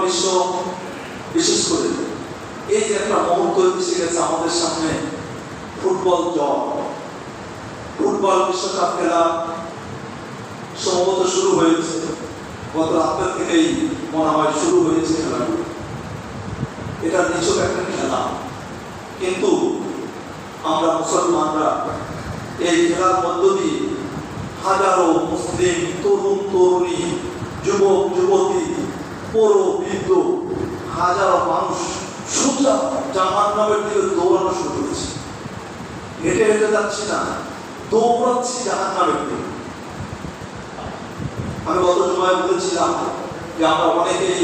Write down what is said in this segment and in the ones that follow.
বিশ্ব, বিশেষ করে এই যে একটা মুহূর্ত এসে গেছে আমাদের সামনে, ফুটবল জয়, ফুটবল বিশ্বকাপ খেলা সম্ভবত শুরু হয়েছে গত রাতের থেকেই মনে হয় শুরু হয়েছে খেলাগুলো। এটা নিছক একটা খেলা, কিন্তু আমরা মুসলমানরা এই খেলার মধ্য দিয়ে হাজারো মুসলিম তরুণ তরুণী, যুবক যুবতী, পৌর বৃদ্ধ, হাজারো মানুষ সোজা জাহান্নামের দিকে দৌড়ানো শুরু করেছে। হেঁটে হেঁটে যাচ্ছি না, দৌড়াচ্ছি জাহান্নামের দিকে। আমি গত সময় বলেছিলাম যে আমরা অনেকেই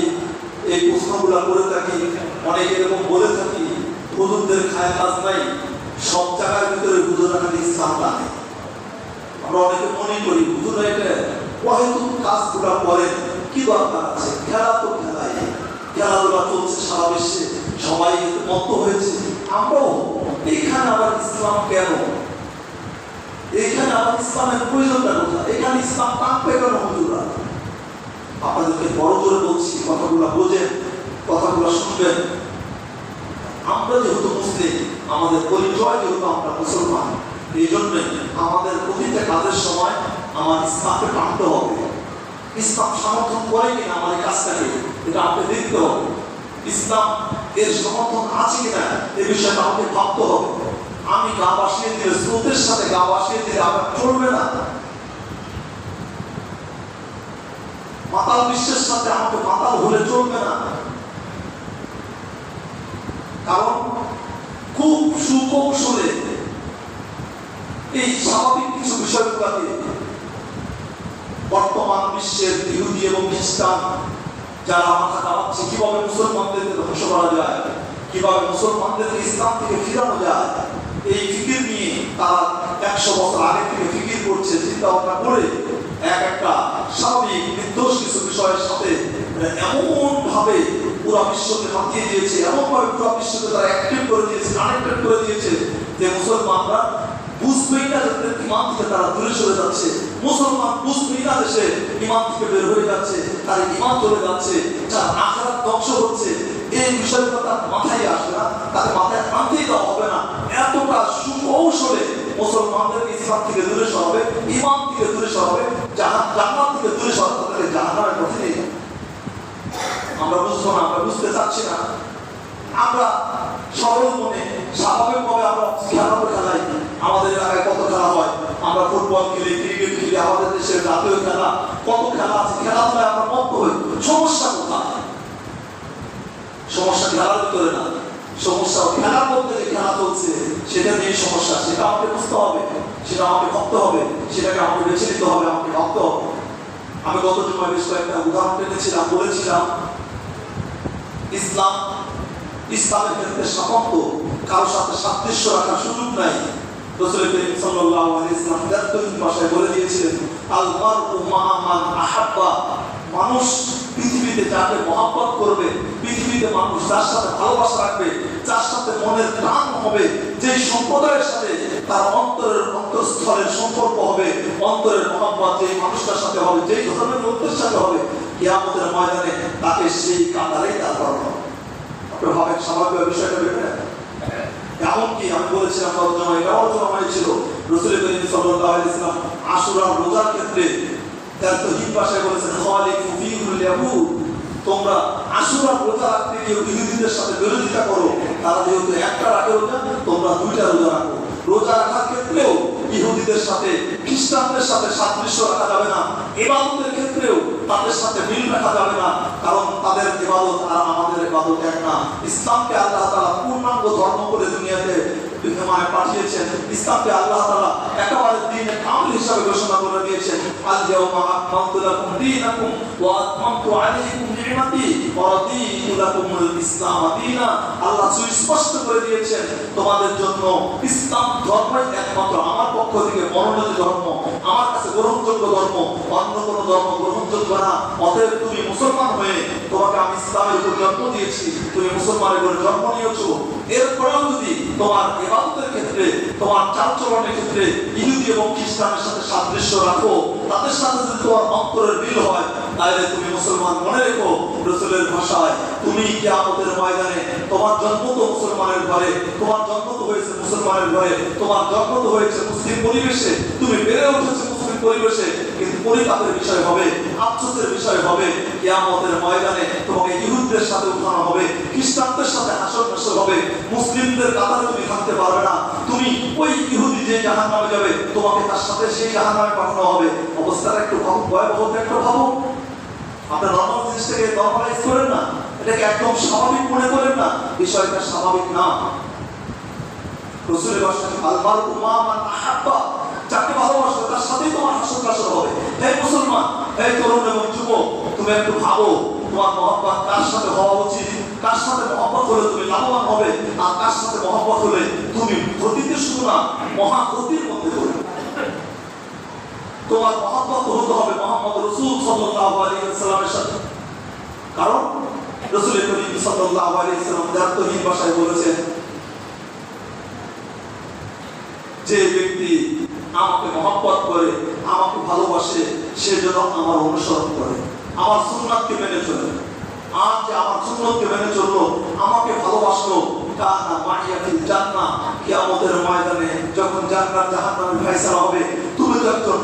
এই প্রশ্নগুলো করে থাকি, অনেকে এরকম বলে থাকি হুজুরদের খায় কাজ নাই, সব জায়গার ভিতরে হুজুরা খালি ইসলাম লাগে। আমরা অনেকে মনে করি হুজুরা এটা হয়তো কাজগুলো করেন, কি দরকার আছে, খেলা তো খেলাই, খেলাধুলা চলছে সারা বিশ্বে, সবাই মত হয়েছে, আমরাও এখানে আবার ইসলাম কেন, এখানে আবার ইসলামের প্রয়োজনটা কোথায়, এখানে ইসলাম টানবে কেন হুজুরা? আপনাদেরকে বড় করে বলছি, কথাগুলো বোঝেন, কথাগুলো শুনবেন। আমরা যেহেতু মুসলিম, আমাদের পরিচয় যেহেতু আমরা মুসলমান, এই জন্য আমাদের প্রতিটা কাজের সময় আমার ইসলামকে টানতে হবে। ইসলাম সমর্থন করে কিনা আমার এই কাজটাকে, এটা আমাকে দেখতে হবে। ইসলাম এর সমর্থন আছে কিনা এই বিষয়টা আমাকে ভাবতে হবে। আমি গা বাসিয়ে দিলে, স্রোতের সাথে গা বাসিয়ে দিলে আমার চলবে না। মাতাল বিশ্বের সাথে আমাকে মাতাল হলে চলবে না। কারণ খুব সুকৌশলে এই স্বাভাবিক কিছু বিষয়গুলোকে বর্তমান বিশ্বের ইহুদি এবং খ্রিস্টান যারা মাথা কামাচ্ছে, কিভাবে মুসলমানদেরকে ধ্বংস করা যায়, কিভাবে মুসলমানদেরকে ইসলাম থেকে ফিরানো যায়, এই ফিকির নিয়ে তারা 100 বছর আগে থেকে ফিকির করছে, চিন্তা ভাবনা করে একটা স্বাভাবিক নির্দোষ কিছু বিষয়ের সাথে এমন ভাবে পুরো বিশ্বকে মাতিয়ে দিয়েছে, এমন ভাবে পুরো বিশ্বকে তারা অ্যাক্টিভ করে দিয়েছে, কানেক্টেড করে দিয়েছে যে মুসলমানরা বুঝবেই না যে ইমান থেকে তারা দূরে সরে যাচ্ছে। মুসলমান বুঝবেই না দেশে ইমান থেকে বের হয়ে যাচ্ছে, তার ইমান চলে যাচ্ছে, যার আখিরাত ধ্বংস হচ্ছে। এই বিষয়গুলো তার মাথায় আসে না, তার মাথায় আনতেই দেওয়া হবে না। এতটা সুকৌশলে মুসলমানদেরকে ইসলাম থেকে দূরে সরাবে, ইমান থেকে দূরে সরাবে, জান্নাত থেকে দূরে সরাবে, তাদেরকে জাহান্নামের পথে নিয়ে যাবে। আমরা বুঝবো না, আমরা বুঝতে চাচ্ছি না। আমরা সরল মনে স্বাভাবিকভাবে আমরা খেলাধুলা খেলাই, আমাদের এলাকায় কত খেলা হয়, আমরা ফুটবল খেলি, ক্রিকেট খেলি, আমাদের দেশের জাতীয় খেলা কত খেলা আছে, খেলাধুলায় আমরা মত হই। সমস্যা কোথায়? সমস্যা খেলার ভিতরে না, সমস্যা খেলার মধ্যে যে খেলা চলছে সেটা নিয়ে সমস্যা। সেটা আমাকে বুঝতে হবে, সেটা আমাকে ভাবতে হবে, সেটাকে আমাকে বেছে নিতে হবে, আমাকে ভাবতে হবে। আমি গত সময় বেশ কয়েকটা উদাহরণ টেনেছিলাম, বলেছিলাম ইসলামের ক্ষেত্রে সামর্থ্য কারোর সাথে সাদৃশ্য রাখার সুযোগ নাই। রাসূল করিম সাল্লাল্লাহু আলাইহি ওয়াসাল্লাম তার ভাষায় বলে দিয়েছিলেন, আল মারউ মা'a মান আহাব্বা, মানুষ পৃথিবীতে যাকে মহব্বত করবে, পৃথিবীতে মানুষ যার সাথে ভালোবাসা রাখবে, যার সাথে মনের টান হবে, যে সম্প্রদায়ের সাথে তার অন্তরস্থলের সম্পর্ক হবে, অন্তরের মহব্বত যেই মানুষটার সাথে হবে, যেই ধর্মের লোকের সাথে হবে, কিয়ামতের ময়দানে তাকে সেই কাতারেই দাঁড় করানো হবে। আপনারা ভাবেন স্বাভাবিক বিষয়টা ভেবে এমনকি আমি বলেছিলাম তর্জমা, এটা আলোচনা হয়েছিল রাসূল করিম সাল্লাল্লাহু আলাইহি ওয়াসাল্লাম আশুরা রোজার ক্ষেত্রে তার তহিদ ভাষায় বলেছেন, খালিফু ফীহুল ইয়াহুদ, তোমরা আশুরা রোজা রাখতে গিয়ে ইহুদিদের সাথে বিরোধিতা করো, তারা যেহেতু একটা রাখে রোজা, তোমরা দুইটা রোজা রাখো। রোজা রাখার ক্ষেত্রেও ইহুদিদের সাথে খ্রিস্টানদের সাথে সাদৃশ্য রাখা যাবে না, ইবাদতের ক্ষেত্রেও তাদের সাথে মিল রাখা যাবে না, কারণ তাদের ইবাদত আর আমাদের ইবাদত এক না। ইসলামকে আল্লাহ তাআলা পূর্ণাঙ্গ ধর্ম করে দুনিয়াতে বিদ্যমানে পাঠিয়েছেন। ইসলামকে আল্লাহ তাআলা একেবারে দ্বীনে কামিল হিসাবে ঘোষণা করে দিয়েছেন, আল ইয়াউমা আকমালতু লাকুম দীনাকুম ওয়া আতমামতু আলাইকুম নি'মাতি ওয়া রাদিতু লাকুমুল ইসলাম দীনা। আল্লাহ সুস্পষ্ট করে দিয়েছেন তোমাদের জন্য ইসলাম ধর্মই একমাত্র আমার পক্ষ থেকে মনোনীত ধর্ম, আমার কাছে গ্রহণযোগ্য ধর্ম, অন্য কোনো ধর্ম গ্রহণযোগ্য না। অতএব তুমি মুসলমান হয়ে তোমাকে আমি ইসলামের উপর জন্ম দিয়েছি, তুমি মুসলমানের ঘরে জন্ম নিয়েছো, এরপরেও যদি তোমার ইবাদতের ক্ষেত্রে, তোমার চালচলনের ক্ষেত্রে ইহুদি এবং খ্রিস্টানের সাথে সাদৃশ্য রাখো, তাদের সাথে যদি তোমার অন্তরের মিল হয়, তাহলে তুমি মুসলমান। মনে রেখো, রাসূলের ভাষায়, তুমি কিয়ামতের ময়দানে, তোমার জন্ম তো মুসলমানের ঘরে, তোমার জন্ম তো হয়েছে মুসলমানের ঘরে, তোমার জন্ম তো হয়েছে মুসলিম পরিবেশে, তুমি বেড়ে উঠেছে মুসলিম পরিবেশে, কিন্তু পরিতাপের বিষয় হবে, আফসোসের বিষয় হবে, কিয়ামতের ময়দানে তোমাকে ইহুদিদের সাথে উঠানো হবে, খ্রিস্টানদের সাথে হাসর নাসর হবে, মুসলিমদের কাতারে তুমি থাকতে পারবে না। তুমি ওই ইহুদি যে জাহান্নামে যাবে, তোমাকে তার সাথে সেই জাহান্নামে পাঠানো হবে। অবস্থাটা একটু ভাবুন, ভয়াবহতা একটু ভাবুন। আপনার নরমাল জিনিসটাকে নরমালাইজ করেন না, এটাকে একদম স্বাভাবিক মনে করেন না, বিষয়টা স্বাভাবিক না। রাসূলের ভাষায় আল-মারউ মা মান আহাব্বা, যাকে ভালোবাসবে তার সাথেই তোমার হাসর নাসর হবে। হে মুসলমান, হে তরুণ এবং যুবক, তুমি একটু ভাবো, তোমার মহব্বত কার সাথে হওয়া উচিত, কার সাথে মহব্বত হলে তুমি লাভবান হবে, আর কার সাথে মহব্বত হলে তুমি ক্ষতিতে শুধু না, মহা ক্ষতির মধ্যে পড়বে। তোমার মহব্বত হতে হবে মুহাম্মদ রাসূল সাল্লাল্লাহু আলাইহি ওয়াসাল্লামের সাথে। কারণ রাসূল করিম সাল্লাল্লাহু আলাইহি ওয়াসাল্লাম দার্থহীন ভাষায় বলেছেন, যে ব্যক্তি আমাকে মহব্বত করে, আমাকে ভালোবাসে, সে যেন আমার অনুসরণ করে, আমার সুন্নাতকে মেনে চলে। আর যে আমার সুন্নাতকে মেনে চললো, আমাকে ভালোবাসলো, কানা মাইয়া ফিল জান্নাহ, কিয়ামতের ময়দানে যখন জান্নাত জাহান্নামের ফয়সালা হবে, তুমি তো একজন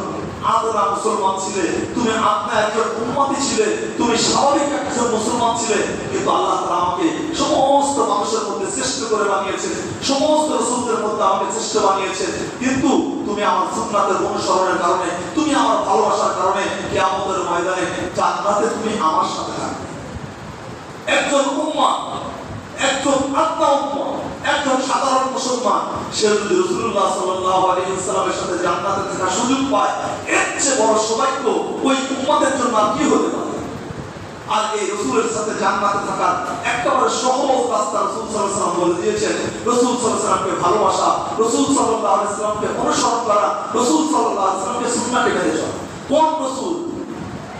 আদনা মুসলমান ছিলে, তুমি আপনা একজন উম্মতি ছিলে, তুমি স্বাভাবিক একজন মুসলমান ছিলে, কিন্তু আল্লাহ তাআলা আমাকে সমস্ত মানুষের মধ্যে শ্রেষ্ঠ করে বানিয়েছেন, সমস্ত রাসূলদের মধ্যে আমাকে শ্রেষ্ঠ বানিয়েছেন, কিন্তু তুমি আমার সুন্নাতের অনুসরণের কারণে, তুমি আমার ভালোবাসার কারণে কিয়ামতের ময়দানে জান্নাতে তুমি আমার সাথে থাকবে। একজন উম্মাহ, একজন আদনা উম্মাহ, একজন সাধারণ মুসলমান, সে যদি রাসূলুল্লাহ সাল্লাল্লাহু আলাইহি ওয়াসাল্লামের সাথে জান্নাতে থাকার সুযোগ পায়, এর চেয়ে বড় সৌভাগ্য ওই উম্মতের জন্য কি হতে পারে? আর এই রাসূলের সাথে জান্নাতে থাকার একেবারে সহজ রাস্তা রাসূল সাল্লাল্লাহু আলাইহি ওয়াসাল্লাম বলে দিয়েছেন। রাসূল সাল্লাল্লাহু আলাইহি ওয়াসাল্লামকে ভালোবাসা, রাসূল সাল্লাল্লাহু আলাইহি ওয়াসাল্লামকে অনুসরণ করা, রাসূল সাল্লাল্লাহু আলাইহি ওয়াসাল্লামকে সুন্নাহকে মেনে চলা। কোন রাসূল?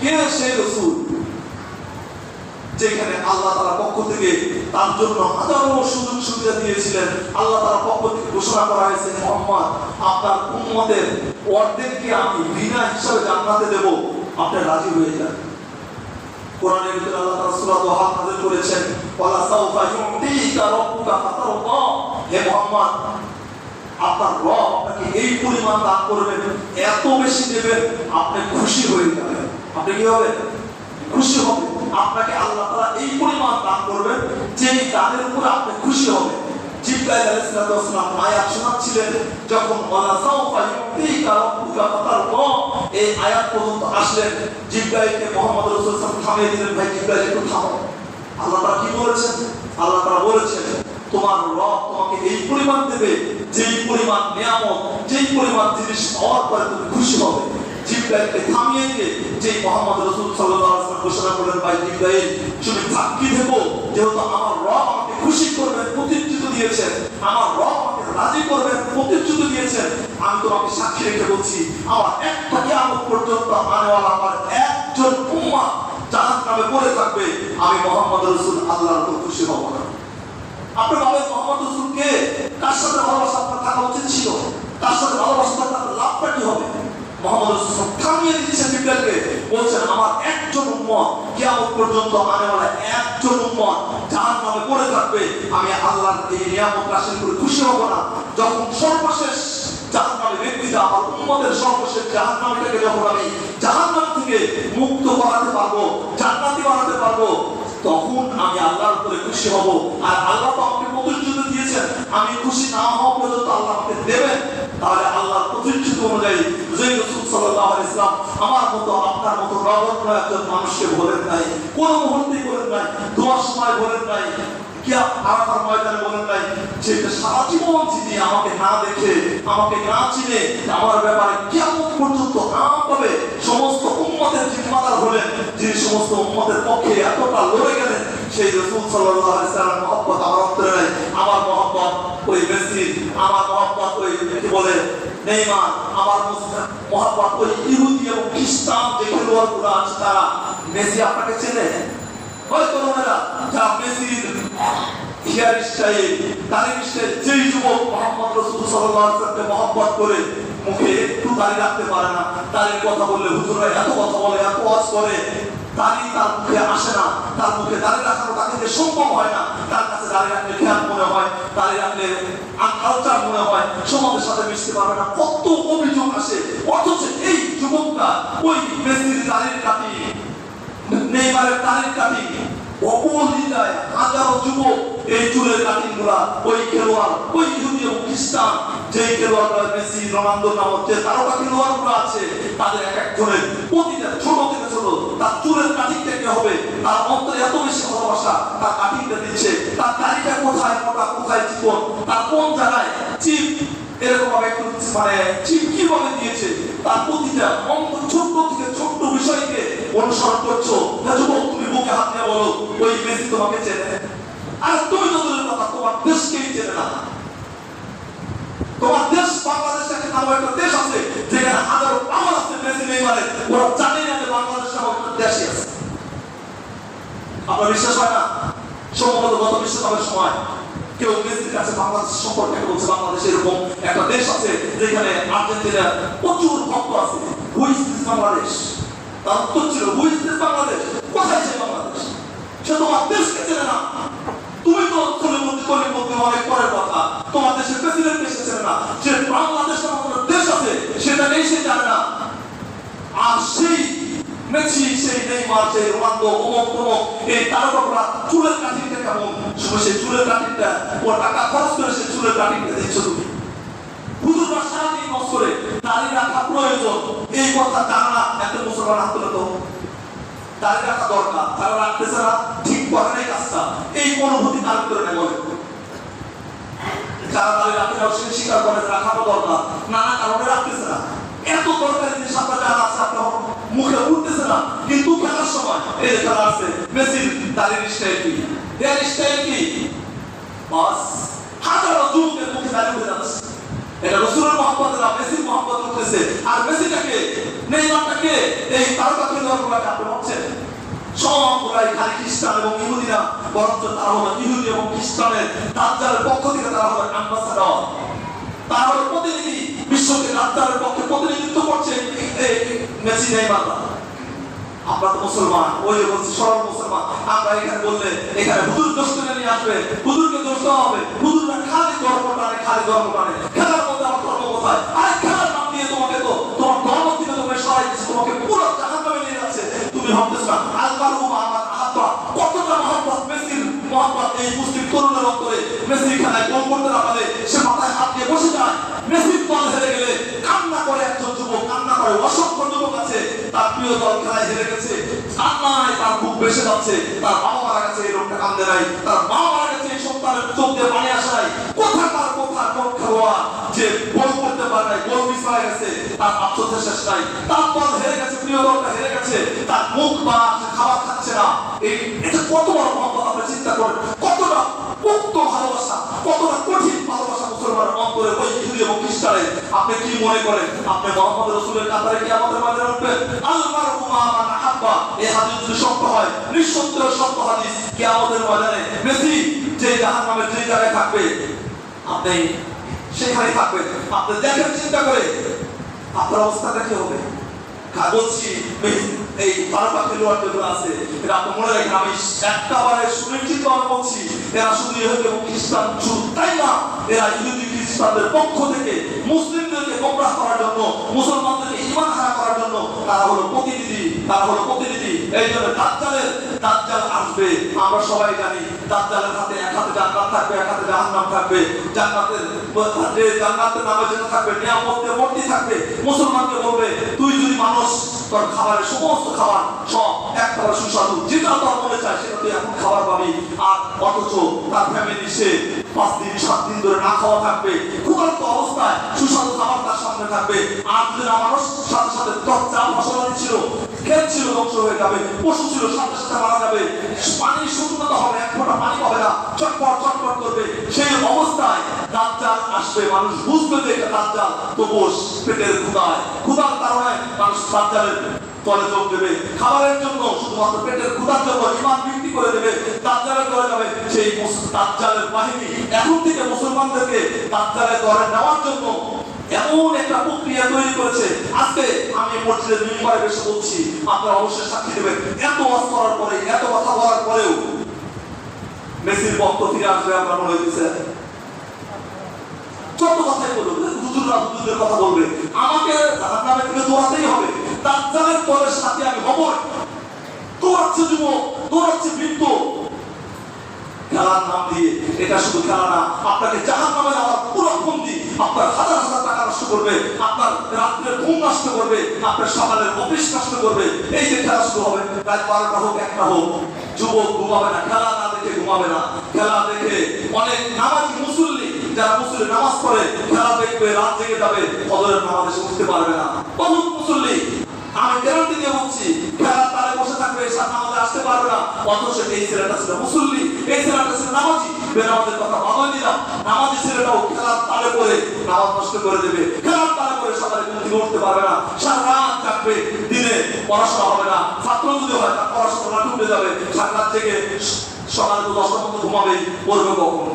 কে সেই রাসূল যেখানে আল্লাহ তাআলার পক্ষ থেকে তার জন্য হাজারো সুযোগ সুবিধা দিয়েছিলেন? আল্লাহ তাআলার পক্ষ থেকে ঘোষণা করা হয়েছে, মুহাম্মদ, আপনার উম্মতের অর্ধেককে আমি বিনা হিসাবে জান্নাতে দেব, আপনি রাজি হয়ে যান। কোরআনের ভিতরে আল্লাহ তাআলা সূরা দুহা নাযিল করেছেন, ওয়ালা সাউফা ইউতিকা রাব্বুকা ফাতারদা, হে মুহাম্মদ, আপনার রব আপনাকে এই পরিমাণ দান করবেন, এত বেশি দেবেন, আপনি খুশি হয়ে যাবেন। আপনি কি হবে? খুশি হবে। আপনাকে আল্লাহ তাআলা এই পরিমাণ দান করবেন, যে দানের উপর আপনি খুশি হবেন। জিবরাইল আলাইহিস সালাম আয়াত শোনাচ্ছিলেন, যখন ওয়ালা সাউফা ইউতিকা রাব্বুকা ফাতারদা এই আয়াত পর্যন্ত আসলেন, জিবরাইলকে মুহাম্মদ রাসূল সাল্লাল্লাহু আলাইহি ওয়াসাল্লাম থামিয়ে দিলেন, ভাই জিবরাইল একটু থামো। আল্লাহ তাআলা কি বলেছেন? আল্লাহ তাআলা বলেছেন, তোমার রব তোমাকে এই পরিমাণ দেবে, যেই পরিমাণ নিয়ামত, যেই পরিমাণ জিনিস পাওয়ার পরে তুমি খুশি হবে। জিবরাইলকে থামিয়ে দিয়ে যে মুহাম্মদ রাসূল সাল্লাল্লাহু আলাইহি ওয়াসাল্লাম ঘোষণা করলেন, ভাই জিবরাইল, তুমি সাক্ষী থেকো, যেহেতু আমার রব আমাকে খুশি করবেন প্রতিশ্রুতি দিয়েছেন, আমার রব আমাকে রাজি করবেন প্রতিশ্রুতি দিয়েছেন, আমি তোমাকে সাক্ষী রেখে বলছি, আমার একটা কিয়ামত পর্যন্ত আনেওয়ালা আমার একজন উম্মাহ জাহান্নামে পড়ে থাকবে, আমি মুহাম্মদ রাসূল আল্লাহর উপর খুশি হব না। আপনি ভাবেন মুহাম্মদ রাসূল কে? কার সাথে ভালোবাসা আপনার থাকা উচিত ছিল? কার সাথে ভালোবাসা থাকলে লাভটা কি হবে? মুহাম্মদ রাসূল থামিয়ে দিচ্ছেন জিবরাইলকে, বলছেন, আমার একজন উম্মত কিয়ামত পর্যন্ত আনেওয়ালা একজন উম্মত জাহান্নামে পড়ে থাকবে, আমি আল্লাহর এই নিয়ামত রাশির উপর খুশি হব না। যখন সর্বশেষ জাহান্নামী ব্যক্তিটা, আমার উম্মতের সর্বশেষ জাহান্নামীটাকে যখন আমি জাহান্নাম থেকে মুক্ত করাতে পারবো, জান্নাতি বানাতে পারবো, তখন আমি আল্লাহর উপরে খুশি হব। আর আল্লাহ তো আমাকে প্রতিশ্রুতি দিয়েছেন, আমি খুশি না হওয়া পর্যন্ত আল্লাহ আমাকে দেবেন। তাহলে আল্লাহর প্রতিশ্রুতি অনুযায়ী যে রাসূল সাল্লাল্লাহু আলাইহি ওয়াসাল্লাম আমার মতো আপনার মতো নগণ্য একজন মানুষকে বলেন নাই, কোন মুহূর্তেই বলেন নাই, দোয়ার সময় বলেন নাই, আরাফার ময়দানে বলেন নাই, যে সারা জীবন যিনি আমাকে না দেখে, আমাকে না চিনে, আমার ব্যাপারে কিয়ামত পর্যন্ত না পাবে, সমস্ত উম্মতের জিম্মাদার হলেন, যিনি সমস্ত উম্মতের পক্ষে এতটা লড়ে গেলেন, সেই রাসূল সাল্লাল্লাহু আলাইহি ওয়াসাল্লামের মহব্বত আমার অন্তরে নাই। আমার মহব্বত ওই মেসি, আমার মহব্বত ওই কি বলে নেইমার, আমার মহব্বত ওই ইহুদি এবং খ্রিস্টান যে খেলোয়াড়গুলো আছে, তারা। মেসি আপনাকে চেনে? ওই তরুণেরা যারা হেয়ার স্টাইল, দাড়ি স্টাইল, যেই যুবক মুহাম্মদ রাসূল সাল্লাল্লাহু আলাইহি ওয়াসাল্লামকে মহব্বত করে মুখে একটু দাড়ি রাখতে পারে না, দাড়ির কথা বললে হুজুররা এত কথা বলে, এত ওয়াজ করে, দাড়ি তার মুখে আসে না, তার মুখে দাড়ি রাখানো তাকে যে সম্ভব হয় না, তার কাছে দাড়ি রাখলে খেয়াল মনে হয়, দাড়ি রাখলে আনকালচার মনে হয়, সমাজের সাথে মিশতে পারবে না, কত অভিযোগ আসে। অথচ এই যুবকটা ওই মেসির দাড়ির কাটি, নেইমারের দাড়ির কাটি অবহেলিতায় হাজারো যুবক এই চুলের কাটিং গুলা ওই খেলোয়াড়, ওই ইহুদি এবং খ্রিস্টান, যে খেলোয়াড়রা মেসি, রোনালদো নামক যে তারকা খেলোয়াড়গুলো আছে, তাদের এক একজনের প্রতিটা ছোট থেকে ছোট তার চুলের কাটিংটা কি হবে, তার অন্তরে এত বেশি ভালোবাসা, তার কাটিংটা দিচ্ছে, তার দাড়িটা কোথায় মোটা, কোথায় চিকন, তার কোন জায়গায় চিপ, এরকম ভাবে একটু মানে চিপ কিভাবে দিয়েছে, তার প্রতিটা অন্তর ছোট্ট থেকে ছোট্ট বিষয়কে অনুসরণ করছো। যুবক, তুমি বুকে হাত দিয়ে বলো, ওই মেসি তোমাকে চেনে? আর তুমি তো দূরের কথা, তোমার দেশকেই চেনে না। তোমার দেশ বাংলাদেশ নামক একটা দেশ আছে, যেখানে হাজারো পাগল আছে মেসি, নেইমারের, ওরা জানে না যে বাংলাদেশ নামক একটা দেশই আছে। আপনার বিশ্বাস হয় না? সম্ভবত গত বিশ্বকাপের সময় কেউ মেসির কাছে বাংলাদেশ সম্পর্কে বলছে, বাংলাদেশ এরকম একটা দেশ আছে যেখানে আর্জেন্টিনা প্রচুর ভক্ত আছে। Who is this Bangladesh? তার উত্তর ছিল, হু ইজ দিস বাংলাদেশ? কোথায় সেই বাংলাদেশ? সে তোমার দেশকে চেনে না। তুমি তো কলিমুদ্দিন অনেক পরের কথা, তোমার দেশের প্রেসিডেন্ট দেশকে চেনে না, যে বাংলাদেশ নামক একটা দেশ আছে সেটা নেই, সে জানে না। আর সেই মেসি, সেই নেইমার, সেই রোনালদো, অমুক তমুক এই তারকারা চুলের কাটিংটা কেমন, সেই চুলের কাটিংটা ও টাকা খরচ করে সেই চুলের কাটিংটা দিচ্ছ তুমি। হুজুররা সারাদিন নষ্ট করে দাড়ি রাখা প্রয়োজন, এই কথা জানা না একটা মুসলমান হাত তুলে তো। দাড়ি রাখা দরকার, তারা রাখতেছে না, ঠিক করে নাই কাজটা, এই অনুভূতি তার ভিতরে নেই। বলে যারা দাড়ি রাখতে সে স্বীকার করে রাখানো দরকার, নানা কারণে রাখতেছে না। এত দরকারি জিনিস আপনার জানা আছে, আপনার মুখে উঠতেছে না, কিন্তু খেলার সময় এই যে খেলা আছে, মেসির দাড়ির স্টাইল কি, হেয়ার স্টাইল কি, বাস হাজারো যুবকের মুখে দাড়ি উঠে যাচ্ছে। এটা রাসূলের মহব্বতের, মেসির মহব্বত উঠতেছে। আর মেসিটাকে, নেইমারটাকে, এই তারকা খেলোয়াড়গুলোকে আপনি ভাবছেন সবগুলাই খালি খ্রিস্টান এবং ইহুদিরা, বরঞ্চ তারা হলো ইহুদি এবং খ্রিস্টানের দাজ্জালের পক্ষ থেকে তারা হলো অ্যাম্বাসাডর, তারা হলো প্রতিনিধি, বিশ্বকে দাজ্জালের পক্ষে প্রতিনিধিত্ব করছে এই মেসি, নেইমাররা। আমরা তো মুসলমান, ওই যে বলছি সরল মুসলমান, আমরা এখানে বললে এখানে হুজুর দোষ করে নিয়ে আসবে, হুজুরকে দোষ দেওয়া হবে, হুজুররা খালি ধর্ম টানে, খালি ধর্ম টানে। খেলার মধ্যে আমার ধর্ম কোথায়? আরে খেলার নাম দিয়ে তোমাকে তো তোমার ধর্ম থেকে তোমাকে সরাই দিচ্ছে, তোমাকে পুরো জাহান্নামে নিয়ে যাচ্ছে। তুমি ভাবতেছ না আলমারু আমার আহাব্বা, কতটা মহব্বত মেসির মহব্বত এই মুসলিম তরুণের অন্তরে। মেসির খেলায় গোল করতে না পারে, সে মাথায় হাত দিয়ে বসে যায়। মেসির দল হেরে গেলে কান্না করে একজন যুবক, কান্না করে অসংখ্য যুবক আছে, তার প্রিয় দল খেলায় হেরে গেছে, কান্নায় তার বুক ভেসে যাচ্ছে। তার বাবা মারা গেছে, এই লোকটা কান্দে নাই, তার মা মারা গেছে, এই সন্তানের চোখ দিয়ে পানি আসে নাই। কোথাকার কোন খেলোয়াড় যে গোল করতে পারে নাই, গোল মিস হয়ে গেছে, তার আফসোসের শেষ নাই। তার দল হেরে গেছে, প্রিয় দলটা হেরে গেছে, তার মুখ বা খাবার খাচ্ছে না। এটা কত বড় মহব্বত, আপনি চিন্তা করেন, কতটা মুক্ত ভালোবাসা, কতটা কঠিন ভালোবাসা মুসলমানের অন্তরে ওই ইহুদি এবং খ্রিস্টানের। আপনি কি মনে করেন আপনি মুহাম্মদ রাসূলের কাতারে কি আমাদের মাঝে উঠবেন? আলমারু মা মান আহাব্বা, এই হাদিস যদি সত্য হয়, নিঃসন্দেহে সত্য হাদিস, কিয়ামতের ময়দানে মেসি যে জাহান্নামের যে জায়গায় থাকবে, আপনি সেখানে থাকবেন। আপনি দেখেন, চিন্তা করে আপনার অবস্থাটা কি হবে। বলছি এই তারকা খেলোয়াড় যেগুলো আছে, এটা আপনি মনে রাখেন, আমি একটাবারে সুনিশ্চিত ভাবে বলছি, এরা শুধু ইহুদি এবং খ্রিস্টান শুধু তাই না, এরা ইহুদি খ্রিস্টানদের পক্ষ থেকে মুসলিমদেরকে গোমরাহ করার জন্য, মুসলমানদেরকে ঈমান হারা করার জন্য তারা হলো প্রতিনিধি, তারা হলো প্রতিনিধি। এই জন্য দাজ্জাল আসবে, আমরা সবাই জানি। দাজ্জালের হাতে এক হাতে জান্নাত থাকবে, এক হাতে জাহান্নাম থাকবে। জান্নাতের যে জান্নাতের নামে যেটা থাকবে, নিয়ামতে ভর্তি থাকবে। মুসলমানকে বলবে, তুই যদি মানুষ, তোর খাবারের সমস্ত খাবার সব একবার সুস্বাদু, যেটা তোর মনে চায় সেটা তুই এখন খাবার পাবি। আর অথচ তার ফ্যামিলি সে 5 দিন 7 দিন ধরে না খাওয়া থাকবে, ক্ষুধার্ত অবস্থায় সুস্বাদু খাবার তার সামনে থাকবে। আর যদি না মানুষ, সাথে সাথে তোর যা ফসলাদি ছিল, ক্ষেত ছিল, ধ্বংস হয়ে যাবে, পশু ছিল, সাথে সাথে মারা যাবে, পানির শূন্যতা হবে, এক ফোঁটা পানি পাবে না, চটপট চটপট করবে। সেই অবস্থায় দাজ্জাল আসবে, মানুষ বুঝবে যে এটা দাজ্জাল, তবুও পেটের ক্ষুধার কারণে মানুষ দাজ্জালের দলে যোগ দেবে, খাবারের জন্য শুধুমাত্র পেটের ক্ষুধার জন্য ইমান বিক্রি করে দেবে, দাজ্জালের দলে যাবে। সেই দাজ্জালের বাহিনী এখন থেকে মুসলমানদেরকে দাজ্জালের দলে নেওয়ার জন্য এমন একটা প্রক্রিয়া তৈরি করেছে। আজকে আমি মসজিদের মিম্বারে বসে বলছি, আপনারা অবশ্যই সাক্ষী দেবেন, এত ওয়াজ করার পরে, এত কথা বলার পরেও মেসির ভক্ত ফিরে আসবে আপনার মনে হইতেছে? যত কথাই বলবে, হুজুররা হুজুরদের কথা বলবে, আমাকে জাহান্নামের দিকে দৌড়াতেই হবে, দাজ্জালের দলের সাথে আমি হব। দৌড়াচ্ছে যুবক, দৌড়াচ্ছে বৃদ্ধ, খেলার নাম দিয়ে। এটা শুধু খেলা না, আপনাকে জাহান্নামে যাওয়ার পুরো বন্দী, আপনার হাজার হাজার টাকা নষ্ট করবে, আপনার রাত্রের ঘুম নষ্ট করবে, আপনার সকালের অফিস নষ্ট করবে। এই যে খেলা শুরু হবে, রাত 12টা হোক 1টা হোক, যুবক ঘুমাবে না, খেলা না দেখে ঘুমাবে না। খেলা দেখে অনেক নামাজি মুসল্লি, যারা মুসল্লি নামাজ পড়ে, খেলা দেখবে, রাত জেগে যাবে, ফজরের নামাজে এসে উঠতে পারবে না। বহুত মুসল্লি, আমি গ্যারান্টি দিয়ে বলছি, খেলার তালে বসে থাকবে, নামাজে আসতে পারবে না। অথচ এই ছেলেটা ছিল মুসল্লি, এই ছেলেটা ছিল নামাজি। বেনামাজের কথা বাধাই দিলাম, নামাজি ছেলেটাও খেলার তালে পড়ে নামাজ নষ্ট করে দেবে, খেলার তালে পড়ে সকালে ঘুম থেকে উঠতে পারবে না, সারা রাত থাকবে, দিনে পড়াশোনা হবে না। ছাত্র যদি হয় তার পড়াশোনা উঠে যাবে, সারা রাত থেকে সকালে তো 10টা পর্যন্ত ঘুমাবে, পড়বে কখন?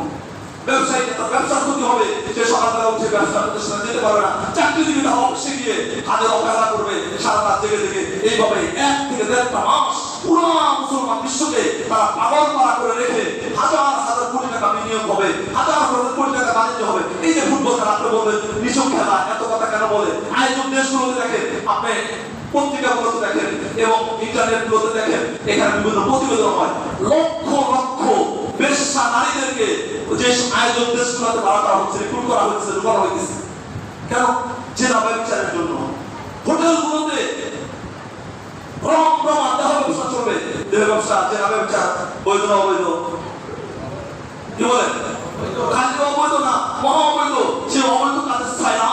ব্যবসায়ী তার ব্যবসার ক্ষতি হবে, সে সকালবেলা উঠে ব্যবসা প্রতিষ্ঠানে যেতে পারবে না। চাকরিজীবীরা অফিসে গিয়ে কাজের অবহেলা করবে, সারা রাত জেগে জেগে। এইভাবে 1 থেকে 1.5টা মাস পুরো মুসলমান বিশ্বকে তারা পাগল পাড়া করে রেখে হাজার হাজার কোটি টাকা বিনিয়োগ হবে, হাজার হাজার কোটি টাকা বাণিজ্য হবে। এই যে ফুটবল খেলা, আপনি বলবেন নিছক খেলা, এত কথা কেন বলে? আয়োজক দেশগুলোতে দেখেন, আপনি পত্রিকাগুলোতে দেখেন এবং ইন্টারনেটগুলোতে দেখেন, এখানে বিভিন্ন প্রতিবেদন হয়, লক্ষ লক্ষ বেশ্যা নারীদেরকে যে আয়োজক দেশগুলোতে ভাড়া করা হচ্ছে, রিক্রুট করা হচ্ছে, ঢোকানো হয়েছে। কেন? জেনা ব্যবসায়ের জন্য। হোটেলগুলোতে রং প্রমাণ দেহ ব্যবসা চলবে, দেহ ব্যবসা, জেনা ব্যবসা, বৈধ না অবৈধ? কি বলেন? খালি অবৈধ না, মহা অবৈধ। সে অবৈধ কাজের ছায়া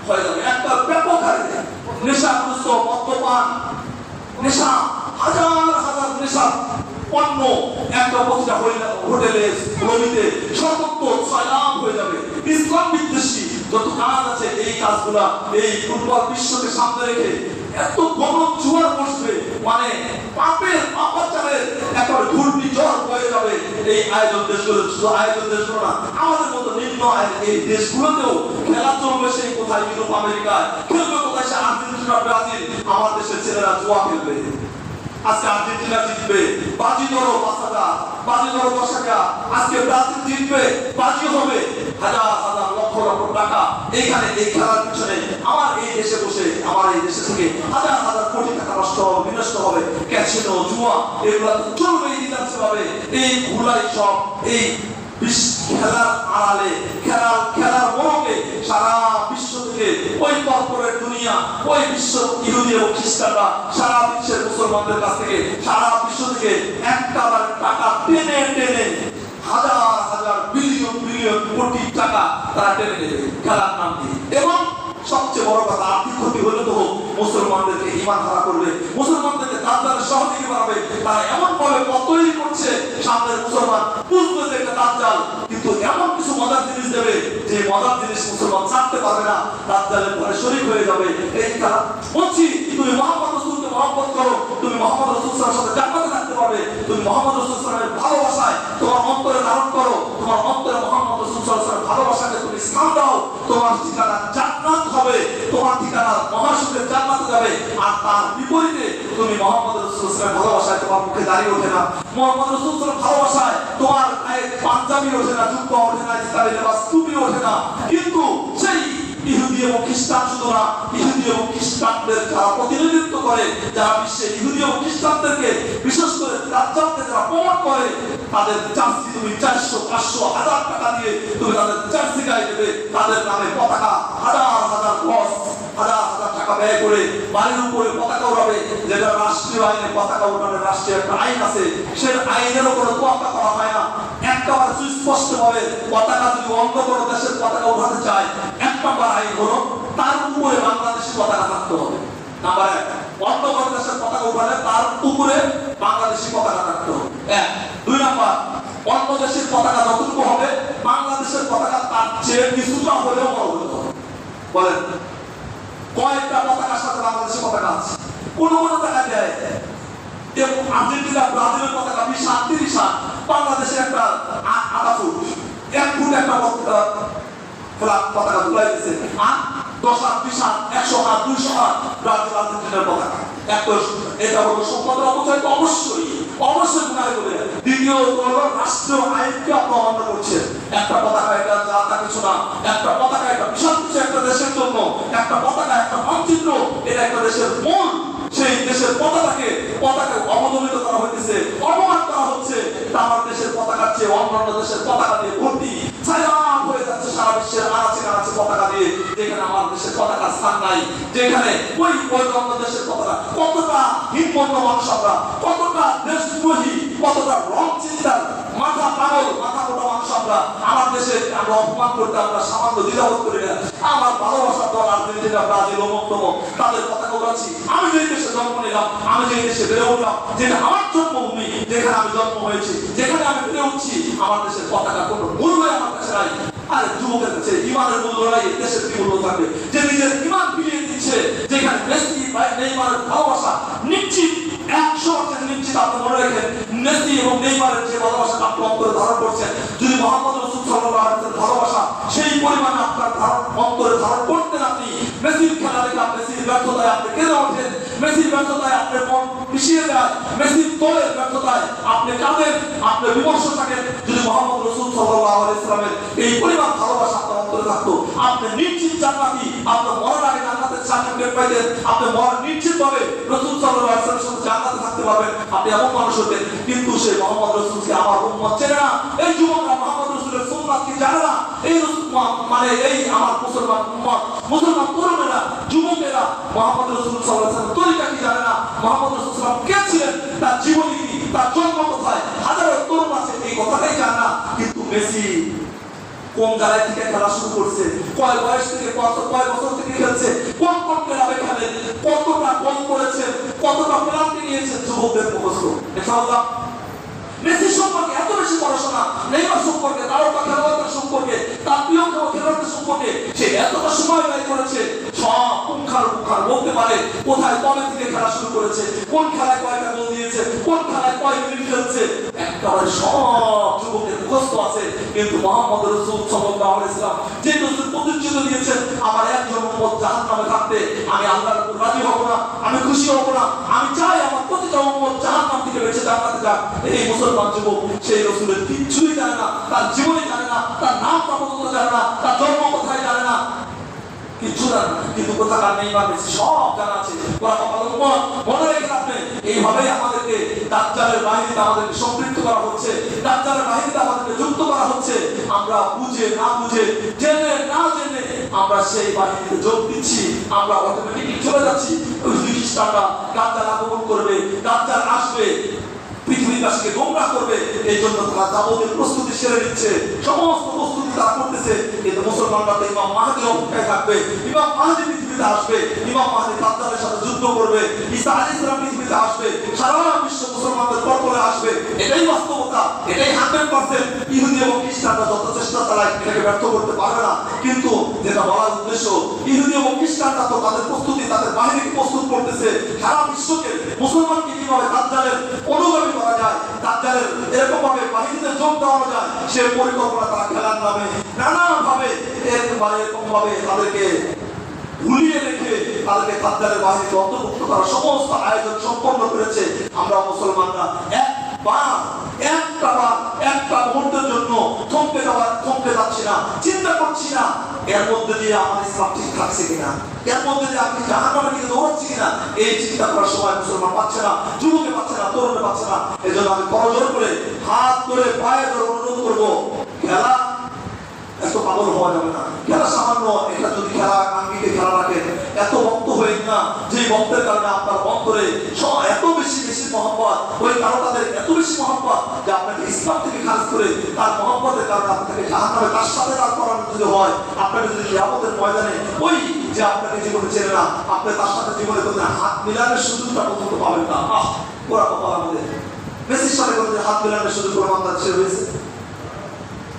হয়ে যাবে একটা ব্যাপক হারে। নেশাগ্রস্ত, মদ্যপান, নেশা, হাজার হাজার নেশা পণ্য একটা প্রতিটা হোটেলে, রবিতে সর্বত্র ছয়লাভ হয়ে যাবে। ইসলাম বিদ্বেষী যত কাজ আছে, এই কাজগুলা এই ফুটবল বিশ্বকে সামনে রেখে এত বড় জোয়ার বসবে, মানে পাপের পাপাচারের একটা ঘূর্ণিঝড় হয়ে যাবে এই আয়োজন দেশগুলো। শুধু আয়োজন দেশগুলো না, আমাদের মতো নিম্ন আয়ের এই দেশগুলোতেও খেলা চলবে। সেই কোথায় ইউরোপ আমেরিকায় খেলবে, কোথায় সে আর্জেন্টিনা ব্রাজিল। আমার দেশের ছেলেরা জুয়া খেলবে। আজকে আর্জেন্টিনা জিতবে, বাজি ধরো 5,000, বাজি ধরো 10,000। আজকে ব্রাজিল জিতবে, বাজি হবে হাজার হাজার লক্ষ লক্ষ টাকা। এইখানে এই খেলার পিছনে আমার এই দেশে বসে, আমার এই দেশে থেকে হাজার হাজার কোটি টাকা নষ্ট হবে, বিনষ্ট হবে। ক্যাসিনো, জুয়া, এগুলো চলবে ইতিহাসভাবে। এই ভুলাই সব এই খেলার আড়ালে, খেলার মোড়কে সারা বিশ্ব থেকে ওই কর্পোরেট দুনিয়া, ওই বিশ্ব ইহুদি এবং খ্রিস্টানরা সারা বিশ্বের মুসলমানদের কাছ থেকে, সারা বিশ্ব থেকে একটাবার টাকা টেনে টেনে হাজার হাজার বিলিয়ন বিলিয়ন কোটি টাকা তারা টেনে নেবে খেলার নাম দিয়ে। এবং সবচেয়ে বড় কথা, আর্থিক ক্ষতি হলে তো মুসলমানদেরকে ঈমান হারা করবে, মুসলমানদেরকে দাজ্জালের সহযোগী বানাবে। তারা এমন ভাবে পথ তৈরি করছে, সামনের মুসলমান বুঝবে যে এটা দাজ্জাল, কিন্তু এমন কিছু মজার জিনিস দেবে যে মজার জিনিস মুসলমান ছাড়তে পারবে না, দাজ্জালের ঘরে শরীক হয়ে যাবে। এই কারণ বলছি, তুমি মুহাম্মদ রাসূলকে মহব্বত করো, তুমি মুহাম্মদ রাসূল সাল্লাল্লাহু আলাইহি ওয়াসাল্লামের সাথে জান্নাতে থাকতে পারবে। তুমি মুহাম্মদ রাসূল সাল্লাল্লাহু আলাইহি ওয়াসাল্লামের ভালোবাসায় তোমার অন্তরে ধারণ করো, তোমার অন্তরে মুহাম্মদ রাসূল সাল্লাল্লাহু আলাইহি ওয়াসাল্লামের ভালোবাসাকে তুমি স্থান দাও, তোমার ঠিকানা জান্নাত হবে, তোমার ঠিকানা মহাসুখের জান্নাতে যাবে। আর তার বিপরীতে তুমি মুহাম্মদ রাসূল সাল্লাল্লাহু আলাইহি ওয়াসাল্লামের ভালোবাসায় তোমার মুখে দাড়ি ওঠে না, মুহাম্মদ রাসূল সাল্লাল্লাহু আলাইহি ওয়াসাল্লামের ভালোবাসায় তোমার গায়ে পাঞ্জাবি ওঠে না, জুব্বা ওঠে না, ইসলামী লেবাস টুপি ওঠে না। কিন্তু সেই ইহুদি এবং খ্রিস্টান শুধু না, ইহুদি এবং খ্রিস্টানদের যারা প্রতিনিধিত্ব করে, যারা বিশ্বের ইহুদি এবং খ্রিস্টানদেরকে বিশেষ করে দাজ্জালকে যারা প্রমোট করে, তাদের চার্চি তুমি 400, 500, 1000 টাকা দিয়ে তুমি তাদের চার্চি গায়ে দেবে। তাদের নামে পতাকা হাজার হাজার গজ, হাজার হাজার টাকা ব্যয় করে বাড়ির উপরে পতাকা উড়াবে, যেটা রাষ্ট্রীয় আইনে পতাকা উড়ানোর রাষ্ট্রীয় একটা আইন আছে, সেই আইনেরও কোনো তোয়াক্কা করা হয় না। একেবারে সুস্পষ্ট ভাবে পতাকা যদি অন্য কোনো দেশের পতাকা উঠাতে চায়, 1 নম্বর আইন হলো তার উপরে বাংলাদেশের পতাকা থাকতে হবে। নাম্বার 1, অন্য কোনো দেশের পতাকা উঠালে তার উপরে বাংলাদেশি পতাকা থাকতে হবে। 1, 2 নম্বর, অন্য দেশের পতাকা যতটুকু হবে, বাংলাদেশের পতাকা তার চেয়ে কিছুটা হলেও বড় হতে হবে। বলেন কয়েকটা পতাকার সাথে বাংলাদেশের পতাকা আছে? কোন টাকা দেয়। এবং আর্জেন্টিনা ব্রাজিলের পতাকা 20 হাত 30 হাত, বাংলাদেশের একটা 8 ফুট 1 ফুট একটা পতাকা তুলে দিচ্ছে, আর 10 হাত 20 হাত 100 হাত 200 হাত ব্রাজিল আর্জেন্টিনার পতাকা। এটা হলো সম্পদের অপচয়, তো অবশ্যই গুনাহ করে। দ্বিতীয়ত হলো রাষ্ট্রীয় আইনকে অবমাননা করছে। একটা পতাকা এটা যা তা কিছু না, একটা পতাকা এটা বিশাল কিছু একটা দেশের জন্য, একটা পতাকা একটা মানচিত্র, এটা একটা দেশের মূল। সেই দেশের পতাকাকে অবদমিত করা হইতেছে, অপমান করা হচ্ছে। আমার দেশের পতাকার চেয়ে অন্যান্য দেশের পতাকা দিয়ে ভর্তি, ছায়া হয়ে যাচ্ছে সারা বিশ্বের আনাচে কানাচে পতাকা দিয়ে, যেখানে আমার দেশের পতাকা স্থান নাই, যেখানে ওই অন্য দেশের পতাকা। কতটা হিম্মত মানুষ আমরা, কতটা দেশদ্রোহী, কতটা রং চিন্তার মাথা পাগল, মাথা মোটা মানুষ আমরা। আমার দেশে আমরা অপমান করতে আমরা সামান্য দ্বিধাবোধ করি না। আমার ভালোবাসার দল আর্জেন্টিনা ব্রাজিল অমুক তমুক, তাদের পতাকা উড়াচ্ছি। আমি যে দেশে জন্ম নিলাম, আমি যে দেশে বেড়ে উঠলাম, যেটা আমার জন্মভূমি, যেখানে আমি জন্ম হয়েছি, যেখানে আমি বেড়ে উঠছি, আমার দেশের পতাকা কোনো মূল্য আমার কাছে নাই। আর যুবকের কাছে ইমানের মূল্য নাই, দেশের কি মূল্য থাকবে? যে নিজের ইমান বিলিয়ে দিচ্ছে, যেখানে মেসি নেইমারের ভালোবাসা নিশ্চিত 100% নিশ্চিত। আপনি মনে রাখেন, মেসি এবং নেইমারের যে ভালোবাসা আপনি অন্তরে ধারণ করছেন, যদি মুহাম্মদ রাসূল সাল্লাল্লাহু আলাইহি ওয়াসাল্লামের ভালোবাসা সেই পরিমাণে আপনার অন্তরে ধারণ করতেন, আপনি মেসির খেলা দেখে মেসির ব্যর্থতায় আপনি কেঁদে ওঠেন, মেসির ব্যর্থতায় আপনার মন পিছিয়ে যায়, মেসির দলের ব্যর্থতায় আপনি কাঁদেন, আপনি বিমর্ষ থাকেন। যদি মুহাম্মদ রাসূল সাল্লাল্লাহু আলাইহি ওয়াসাল্লামের এই পরিমাণ ভালোবাসা আপনার অন্তরে থাকতো, আপনি নিশ্চিত জান্নাতি, আপনি মরার আগে জান্নাতের সার্টিফিকেট পাইতেন, আপনি মরার নিশ্চিতভাবে রাসূল সাল্লাল্লাহু আলাইহি ওয়াসাল্লামের সাথে জান্নাতে থাকতে পারবেন, আপনি এমন মানুষ হতেন। কিন্তু সে মুহাম্মদ রাসূলকে আমার উম্মত চেনে না, এই যুবকরা মুহাম্মদ রাসূলের সুন্নাত কি জানে না, এই মানে এই আমার মুসলমান উম্মত, মুসলমান তরুণেরা, যুবকেরা মুহাম্মদ রাসূল সাল্লাল্লাহু আলাইহি ওয়াসাল্লাম তরিকা কি জানে না, মুহাম্মদ রাসূল সাল্লাল্লাহু আলাইহি ওয়াসাল্লাম কে ছিলেন, তার জীবনী কি, তার জন্ম কোথায়, হাজারো তরুণ আছে এই কথাটাই জানে না। কিন্তু মেসি কোন জায়গা থেকে খেলা শুরু করছে, কয় বয়স থেকে কয় বছর থেকে খেলছে, কোন ক্লাবে খেলেন, কতটা গোল করেছেন, কতটা পেনাল্টি নিয়েছেন, যুবকদের মুখস্থ। ইনশাআল্লাহ মেসি সম্পর্কে এত বেশি পড়াশোনা, নেইমার সম্পর্কে, তারকা খেলোয়াড়দের সম্পর্কে, তার প্রিয় খেলোয়াড়দের সম্পর্কে সে এতটা সময় ব্যয় করেছে, সব পুঙ্খানুপুঙ্খানু বলতে পারে কোথায় কবে থেকে খেলা শুরু করেছে, কোন খেলায় কয়টা গোল দিয়েছে, কোন খেলায় কয় মিনিট খেলছে, একেবারে সব যুবকের মুখস্থ আছে। কিন্তু মুহাম্মদ রাসূল সাল্লাল্লাহু আলাইহি ওয়াসাল্লাম যে রাসূল প্রতিশ্রুতি দিয়েছেন, আমার একজন উম্মত জাহান্নামে থাকতে আমি আল্লাহর উপর রাজি হব না, আমি খুশি হব না, আমি চাই আমার প্রতিটা উম্মত জাহান্নাম থেকে বেঁচে জান্নাতে যাক। এই মুসলমান যুবক সেই রাসূলের কিছুই জানে না, তার জীবনী জানে না, তার নাম পর্যন্ত জানে না, তার জন্ম কোথায় জানে না, কিছু জানে না। কিন্তু কোথাকার নেইমার মেসি সব জানা আছে। ওরা কপাল উম্মত, মনে রেখে আপনি এইভাবেই আমাদেরকে দাজ্জালের বাহিনীতে আমাদেরকে সম্পৃক্ত করা হচ্ছে, দাজ্জালের বাহিনীতে আমাদেরকে যুক্ত করা হচ্ছে। আমরা বুঝে না বুঝে, জেনে না জেনে আমরা সেই বাহিনীতে যোগ দিচ্ছি, আমরা অটোমেটিকলি চলে যাচ্ছি। ওই খ্রিস্টানরা দাজ্জাল আগমন করবে, দাজ্জাল আসবে, পৃথিবীবাসীকে গোমরাহ করবে, এই জন্য তারা যাবতীয় প্রস্তুতি সেরে নিচ্ছে, সমস্ত প্রস্তুতি তারা করতেছে। কিন্তু মুসলমানরা তো ইমাম মাহদী অপেক্ষায় থাকবে, ইমাম মাহদী পৃথিবীতে আসবে, ইমাম মাহদী দাজ্জালের সাথে যুদ্ধ করবে, ঈসা আলাইহিস সালাম পৃথিবীতে আসবে, সারা বিশ্ব মুসলমানদের পরপরে আসবে। এটাই বাস্তবতা, এটাই 100%। ইহুদি এবং খ্রিস্টানরা যত চেষ্টা চালায় এটাকে ব্যর্থ করতে পারবে না। কিন্তু যেটা বলার উদ্দেশ্য, ইহুদি এবং খ্রিস্টানরা তো তাদের প্রস্তুতি, তাদের বাহিনীকে প্রস্তুত করতেছে, সারা বিশ্বকে মুসলমানকে কিভাবে দাজ্জালের অনুগামী করা যায়, দাজ্জালের এরকম ভাবে বাহিনীতে যোগ দেওয়া যায়, সে পরিকল্পনা তারা খেলার নামে নানান ভাবে এরকম ভাবে তাদেরকে ভুলিয়ে রেখে তাদেরকে দাজ্জালের বাহিনীতে অন্তর্ভুক্ত করার সমস্ত আয়োজন সম্পন্ন করেছে। আমরা মুসলমানরা একটা মুহূর্তের জন্য থমকে যাচ্ছি না, চিন্তা করছি না এর মধ্যে দিয়ে আমার ইসলাম ঠিক থাকছে কিনা, এর মধ্যে দিয়ে আপনি জাহান্নামের দিকে দৌড়াচ্ছি কিনা, এই চিন্তা করার সময় মুসলমান পাচ্ছে না, যুবকে পাচ্ছে না, তরুণে পাচ্ছে না। এই জন্য আমি করজোর করে হাত ধরে পায়ে ধরে অনুরোধ করবো, খেলা এত পাগল হওয়া যাবে না। খেলা সামান্য, এটা যদি খেলা আঙ্গিকে খেলা রাখেন, এত ভক্ত হয়ে না যে ভক্তের কারণে আপনার অন্তরে এত বেশি মহব্বত, ওই কারো তাদের এত বেশি মহব্বত যে আপনাকে ইসলাম থেকে খারিজ করে তার মহব্বতের কারণে আপনাকে জাহান্নামে তার সাথে তার করানো যদি হয়, আপনাকে যদি কিয়ামতের ময়দানে ওই যে আপনাকে জীবনে চেনে না, আপনি তার সাথে জীবনে কোনো হাত মিলানোর সুযোগটা পর্যন্ত পাবেন না। ওরা কপাল আমাদের মেসির সাথে কোনো হাত মিলানোর সুযোগ কোনো বাংলাদেশে হয়েছে?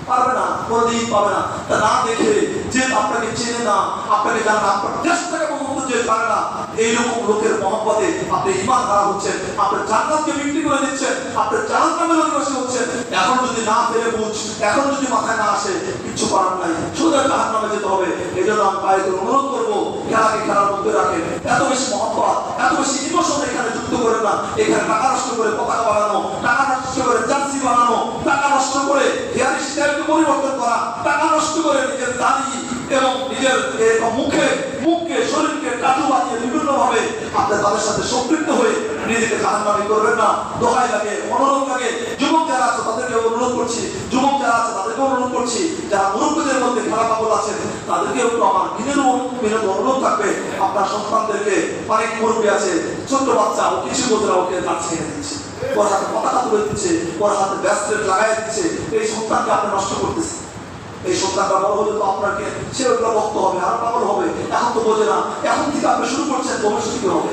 পারবে না, কোনদিন পাবে না। তা না দেখে যে আপনাকে চেনে না, আপনাকে জানে না, আপনার দেশ থেকে পর্যন্ত যে জানে না, এইরকম লোকের মহব্বতে আপনি ঈমান হারা হচ্ছেন, আপনার জান্নাতকে বিক্রি করে দিচ্ছেন, আপনার জাহান্নামের অধিবাসী হচ্ছেন। এখন যদি না ফেলে বুঝ, এখন যদি মাথায় না আসে, কিছু করার নাই, সোজা জাহান্নামে যেতে হবে। এই জন্য আমি ভাইদের অনুরোধ করবো, খেলাকে খেলার মধ্যে রাখেন। এত বেশি মহব্বত, এত বেশি ইমোশন এখানে যুক্ত করে না। এখানে টাকা নষ্ট করে পতাকা বানানো, টাকা নষ্ট করে জার্সি বানানো, টাকা নষ্ট করে হেয়ার স্টাইলকে পরিবর্তন করা, টাকা নষ্ট করে নিজের দাড়ি এবং নিজের মুখকে শরীরকে টাটু বানিয়ে বিভিন্ন ভাবে আপনি তাদের সাথে সম্পৃক্ত হয়ে নিজেকে জাহান্নামী করবেন না। দোহাই লাগে, অনুরোধ লাগে, যুবক যারা আছে তাদেরকে অনুরোধ করছি, যুবক যারা আছে তাদেরকে অনুরোধ করছি, যারা মুরব্বীদের মধ্যে খেলা পাগল আছেন তাদেরকে একটু আমার বিনোদ অনুরোধ থাকবে, আপনার সন্তানদেরকে, অনেক মুরব্বী আছে, ছোট্ট বাচ্চা, ও কিছু বলতে ওকে দাঁত ছেড়ে দিচ্ছে, ওর হাতে পতাকা তুলে দিচ্ছে, ওর হাতে ব্যাসলেট লাগাই দিচ্ছে। এই সন্তানকে আপনি নষ্ট করতেছে। এই সন্তানটা বড় হলে তো আপনাকে সে ওগুলো ভক্ত হবে, আর পাগল হবে। এখন তো বোঝে না, এখন থেকে আপনি শুরু করছেন, ভবিষ্যৎ কি হবে।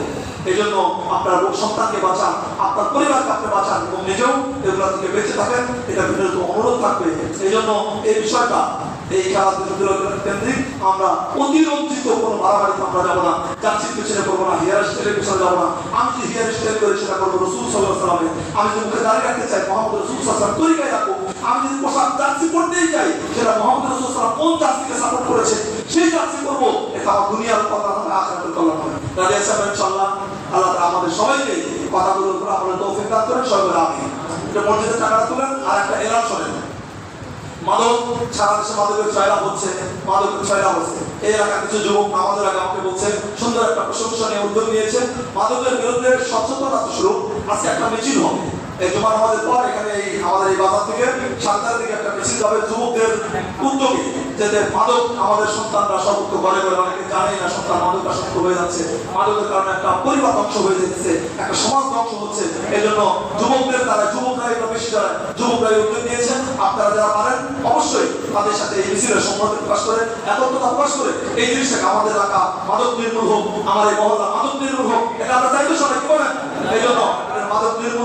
এই জন্য আপনার সন্তানকে বাঁচান, আপনার পরিবারকে আপনি বাঁচান এবং নিজেও এগুলো থেকে বেঁচে থাকেন, এটা বিনোদ অনুরোধ থাকবে। এই জন্য এই বিষয়টা, এই খেলাধুলা কেন্দ্রিক আমরা অতিরঞ্জিত কোনো বাড়াবাড়িতে আমরা যাবো না, চার্চির পিছনে করবো না, হেয়ার স্টাইলের পিছনে যাবো না। আমি যদি হেয়ার স্টাইল করে সেটা করবো রাসূল সাল্লাল্লাহু আলাইহি ওয়াসাল্লামের, আমি যদি মুখে দাঁড়িয়ে রাখতে চাই মুহাম্মদ রাসূল সাল্লাল্লাহু আলাইহি ওয়াসাল্লাম তরিকায় রাখবো। আমি যদি পোশাক জার্সি পড়তেই চাই, সেটা মুহাম্মদ রাসূল সাল্লাল্লাহু আলাইহি ওয়াসাল্লাম কোন জার্সিকে সাপোর্ট করেছে সেই জার্সি করবো। এটা আমার দুনিয়ার কল্যাণ হবে, আখিরাতের কল্যাণ হবে। রাজি আছেন ইনশাআল্লাহ? আল্লাহ তাআলা আমাদের সবাইকে কথাগুলোর উপর আমলের তৌফিক দান করেন। সবাই বলে আমিন। এটা মসজিদে টাকাটা তুলেন। আর একটা এলান শোনেন, মাদক সারা দেশে মাদকের ছয়লা হচ্ছে, মাদকের ছয়লা হচ্ছে। এই এলাকার কিছু যুবক নামাজের আগে আমাকে বলছে, সুন্দর একটা প্রশংসনীয় উদ্যোগ নিয়েছে, মাদকের বিরুদ্ধে সচেতনতা স্বরূপ আজকে একটা মিছিল হবে। এই জুমার নামাজের পর এখানে এই আমাদের এই বাজার থেকে সাতটার দিকে একটা মিছিল যাবে যুবকদের উদ্যোগে, যাতে মাদক আমাদের সন্তানরা সর্বত্র ঘরে ঘরে, অনেকে জানেই না সন্তান মাদকাসক্ত হয়ে যাচ্ছে, মাদকের কারণে একটা পরিবার ধ্বংস হয়ে যাচ্ছে, একটা সমাজ ধ্বংস হচ্ছে। এই জন্য যুবকদের দ্বারা, যুবকরা এটা বেশি যারা যুবকরা উদ্যোগ নিয়েছেন, আপনারা যারা পারেন অবশ্যই তাদের সাথে এই মিছিলের সম্মতি প্রকাশ করে, একত্রতা প্রকাশ করে এই জিনিসটাকে আমাদের এলাকা মাদক নির্মূল হোক, আমার এই মহল্লা মাদক নির্মূল হোক, এটা আমরা চাইতে সবাই কি বলেন। এই জন্য মাদক নির্মূল